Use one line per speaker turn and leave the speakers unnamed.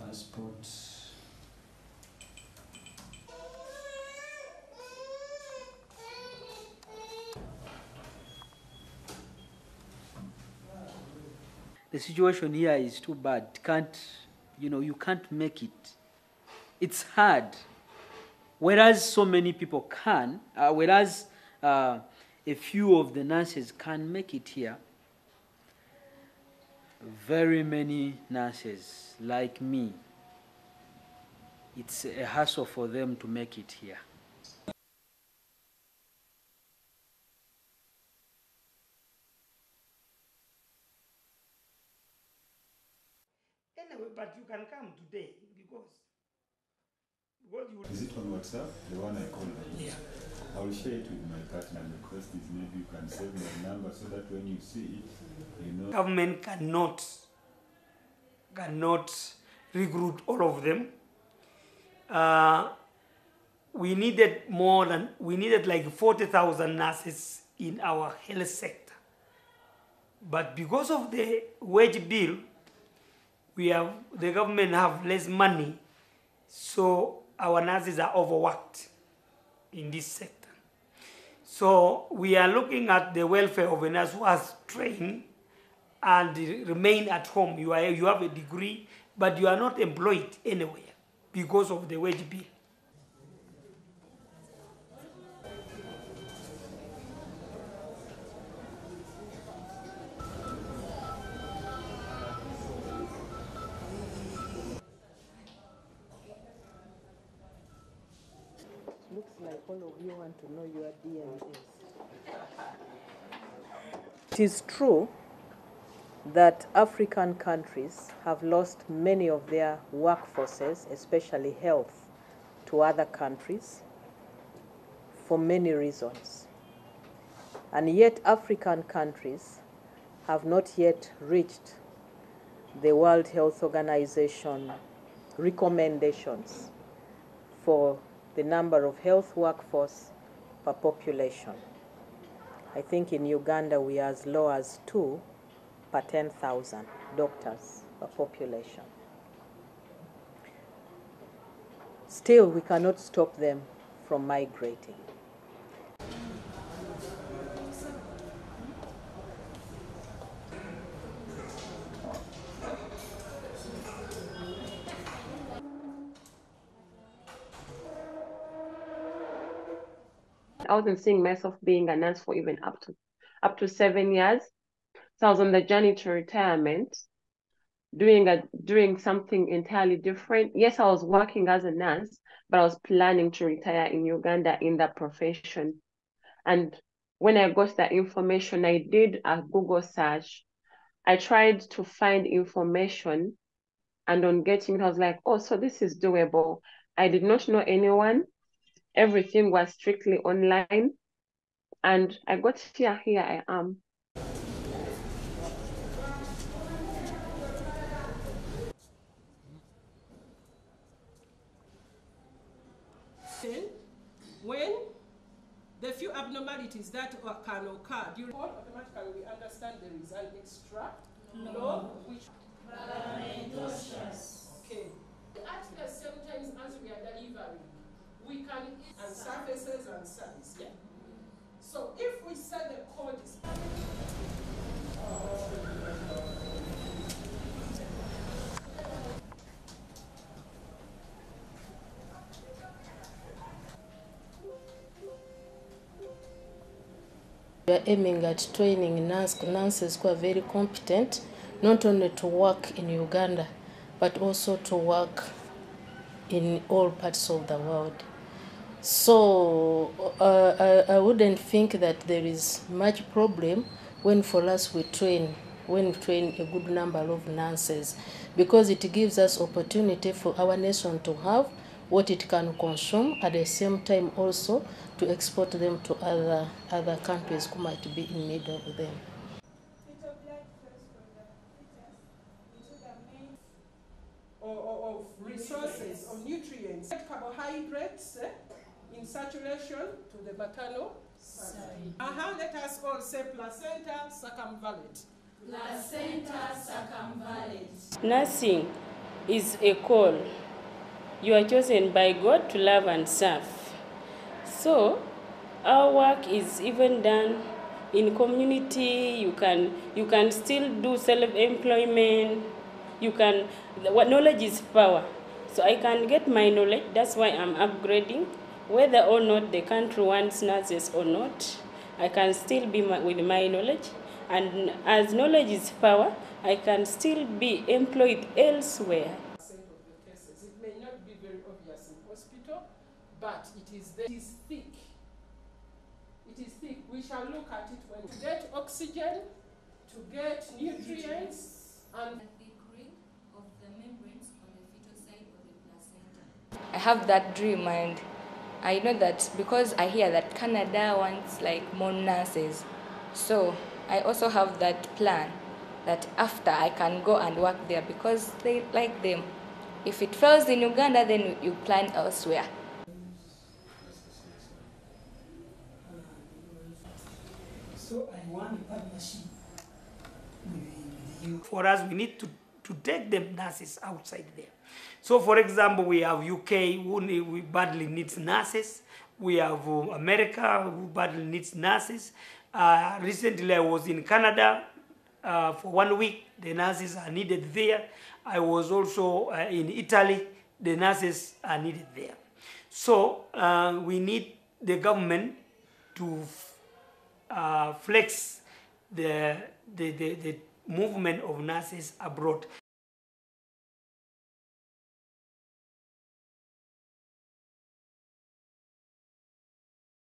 passport. The situation here is too bad. You can't make it. It's hard. Whereas so many people can, whereas a few of the nurses can make it here, very many nurses like me, it's a hassle for them to make it here.
Anyway, but you can come today because you...
Is it on WhatsApp, the one I called?
Yeah.
I will share it with my partner. The request is maybe you can save my number so that when you see it, you know.
Government cannot recruit all of them. We needed like 40,000 nurses in our health sector. But because of the wage bill, the government have less money, so our nurses are overworked in this sector. So we are looking at the welfare of a nurse who has trained and remain at home. You have a degree, but you are not employed anywhere because of the wage bill.
Looks like all of you want to know your DNAs. It is true that African countries have lost many of their workforces, especially health, to other countries for many reasons. And yet African countries have not yet reached the World Health Organization recommendations for the number of health workforce per population. I think in Uganda we are as low as 2 per 10,000 doctors per population. Still, we cannot stop them from migrating.
I wasn't seeing myself being a nurse for even up to 7 years. So I was on the journey to retirement, doing something entirely different. Yes, I was working as a nurse, but I was planning to retire in Uganda in that profession. And when I got that information, I did a Google search. I tried to find information, and on getting it, I was like, oh, so this is doable. I did not know anyone. Everything was strictly online. And I got here I am.
When the few abnormalities that can occur during automatically we understand there is an extra law which okay. At the same time as we are delivering, we can and surfaces and size. Yeah. So if we set the code is
we are aiming at training nurses who are very competent, not only to work in Uganda, but also to work in all parts of the world. So I wouldn't think that there is much problem when for us we train a good number of nurses, because it gives us opportunity for our nation to have what it can consume, at the same time also to export them to other countries who might be in need of them.
of resources, of nutrients, carbohydrates in saturation to the maternal side. Let us all say placenta circumvallate.
Placenta circumvallate.
Nursing
is a call. You are chosen by God to love and serve. So our work is even done in community. You can still do self-employment. Knowledge is power. So I can get my knowledge. That's why I'm upgrading. Whether or not the country wants nurses or not, I can still be with my knowledge. And as knowledge is power, I can still be employed elsewhere.
It may not be very obvious in hospital, but it is there. It is thick. It is thick. We shall look at it when to get oxygen, to get nutrients, and
the grade of the membranes on the fetal side of the placenta.
I have that dream, and I know that because I hear that Canada wants like more nurses, so I also have that plan that after I can go and work there because they like them. If it fails in Uganda, then you plan elsewhere.
So I want a partnership with you. For us, we need to take the nurses outside there. So for example, we have UK who badly needs nurses. We have America who badly needs nurses. Recently I was in Canada for 1 week. The nurses are needed there. I was also in Italy. The nurses are needed there. So we need the government to flex the movement of nurses abroad.